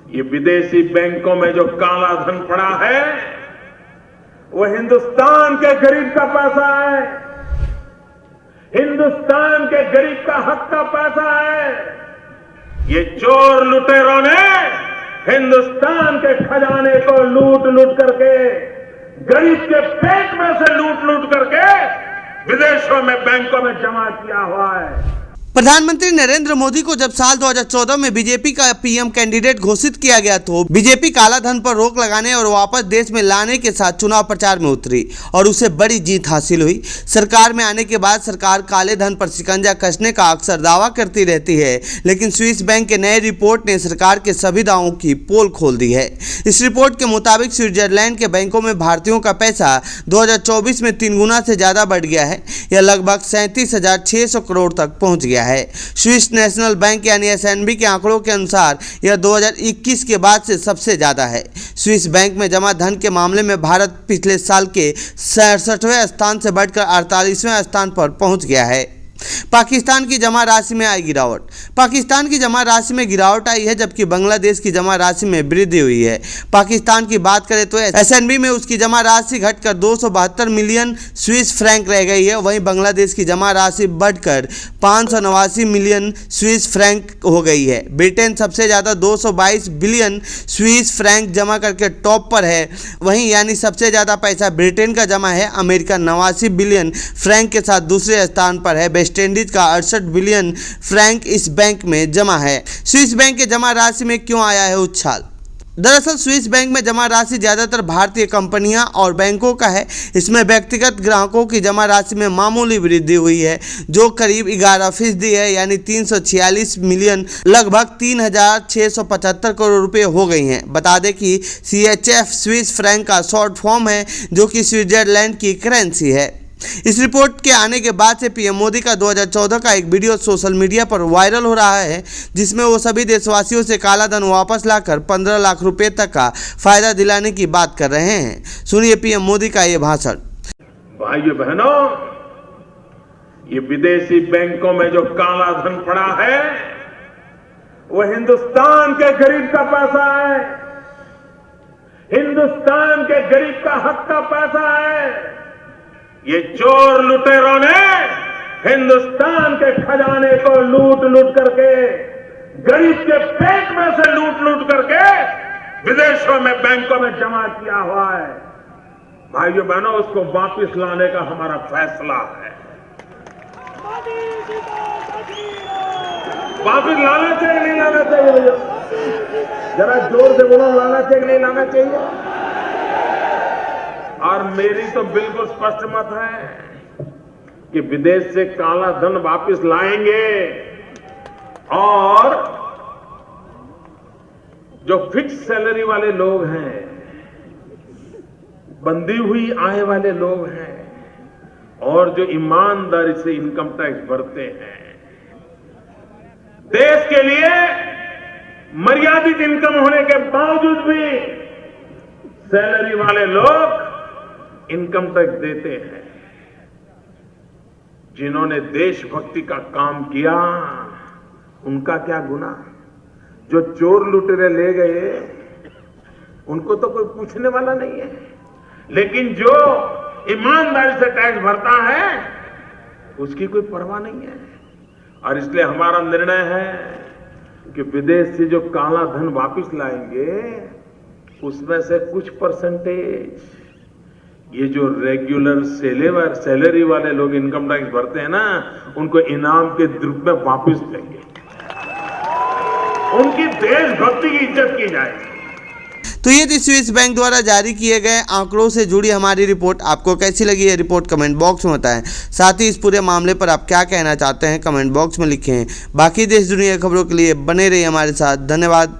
ये विदेशी बैंकों में जो काला धन पड़ा है वो हिंदुस्तान के गरीब का पैसा है, हिंदुस्तान के गरीब का हक का पैसा है। ये चोर लुटेरों ने हिंदुस्तान के खजाने को लूट लूट करके, गरीब के पेट में से लूट लूट करके विदेशों में बैंकों में जमा किया हुआ है। प्रधानमंत्री नरेंद्र मोदी को जब साल 2014 में बीजेपी का पीएम कैंडिडेट घोषित किया गया तो बीजेपी काला धन पर रोक लगाने और वापस देश में लाने के साथ चुनाव प्रचार में उतरी और उसे बड़ी जीत हासिल हुई। सरकार में आने के बाद सरकार काले धन पर शिकंजा कसने का अक्सर दावा करती रहती है, लेकिन स्विस बैंक के नए रिपोर्ट ने सरकार के सभी दावों की पोल खोल दी है। इस रिपोर्ट के मुताबिक स्विट्जरलैंड के बैंकों में भारतीयों का पैसा 2024 में 3 गुना से ज्यादा बढ़ गया है। यह लगभग 37,600 करोड़ तक पहुंच गया है। स्विस नेशनल बैंक यानी एसएनबी के आंकड़ों के अनुसार यह 2021 के बाद से सबसे ज्यादा है। स्विस बैंक में जमा धन के मामले में भारत पिछले साल के 67वें स्थान से बढ़कर 48वें स्थान पर पहुंच गया है। पाकिस्तान की जमा राशि में आई गिरावट। पाकिस्तान की जमा राशि में गिरावट आई है, जबकि बांग्लादेश की जमा राशि में वृद्धि हुई है। पाकिस्तान की बात करें तो एसएनबी में उसकी जमा राशि घटकर 272 मिलियन स्विस फ्रैंक रह गई है। वहीं बांग्लादेश की जमा राशि बढ़कर 589 मिलियन स्विस फ्रैंक हो गई है। ब्रिटेन सबसे ज़्यादा 222 बिलियन स्विस फ्रैंक जमा करके टॉप पर है। वहीं यानी सबसे ज़्यादा पैसा ब्रिटेन का जमा है। अमेरिका 89 बिलियन फ्रैंक के साथ दूसरे स्थान पर है। वेस्ट इंडीज का 68 बिलियन फ्रैंक इस बैंक में जमा है। स्विस बैंक के जमा राशि में क्यों आया है उछाल? दरअसल स्विस बैंक में जमा राशि ज़्यादातर भारतीय कंपनियां और बैंकों का है। इसमें व्यक्तिगत ग्राहकों की जमा राशि में मामूली वृद्धि हुई है, जो करीब 11% है, यानी 346 मिलियन लगभग 3,675 करोड़ रुपए हो गई हैं। बता दें कि CHF स्विस फ्रैंक का शॉर्ट फॉर्म है, जो कि स्विट्जरलैंड की करेंसी है। इस रिपोर्ट के आने के बाद से पीएम मोदी का 2014 का एक वीडियो सोशल मीडिया पर वायरल हो रहा है, जिसमें वो सभी देशवासियों से काला धन वापस लाकर 15 लाख रुपए तक का फायदा दिलाने की बात कर रहे हैं। सुनिए पीएम मोदी का ये भाषण। भाइयों बहनों, ये विदेशी बैंकों में जो काला धन पड़ा है वो हिंदुस्तान के गरीब का पैसा है, हिंदुस्तान के गरीब का हक का पैसा है। ये चोर लुटेरों ने हिंदुस्तान के खजाने को लूट लूट करके, गरीब के पेट में से लूट लूट करके विदेशों में बैंकों में जमा किया हुआ है। भाइयों बहनों, उसको वापस लाने का हमारा फैसला है। वापस लाना चाहिए नहीं लाना चाहिए? भैया जरा जोर से बोलो, लाना चाहिए नहीं लाना चाहिए? और मेरी तो बिल्कुल स्पष्ट मत है कि विदेश से काला धन वापस लाएंगे और जो फिक्स सैलरी वाले लोग हैं, बंधी हुई आय वाले लोग हैं और जो ईमानदारी से इनकम टैक्स भरते हैं, देश के लिए मर्यादित इनकम होने के बावजूद भी सैलरी वाले लोग इनकम टैक्स देते हैं। जिन्होंने देशभक्ति का काम किया उनका क्या गुनाह? जो चोर लुटेरे ले गए उनको तो कोई पूछने वाला नहीं है, लेकिन जो ईमानदारी से टैक्स भरता है उसकी कोई परवाह नहीं है। और इसलिए हमारा निर्णय है कि विदेश से जो काला धन वापस लाएंगे उसमें से कुछ परसेंटेज ये जो रेगुलर सैलरी वाले लोग इनकम टैक्स भरते हैं ना, उनको इनाम के रूप में वापस देंगे। उनकी देशभक्ति की इज्जत की जाएगी। तो ये थी स्विस बैंक द्वारा जारी किए गए आंकड़ों से जुड़ी हमारी रिपोर्ट। आपको कैसी लगी ये रिपोर्ट कमेंट बॉक्स में बताएं। साथ ही इस पूरे मामले पर आप क्या कहना चाहते हैं कमेंट बॉक्स में लिखें। बाकी देश दुनिया की खबरों के लिए बने रहिए हमारे साथ। धन्यवाद।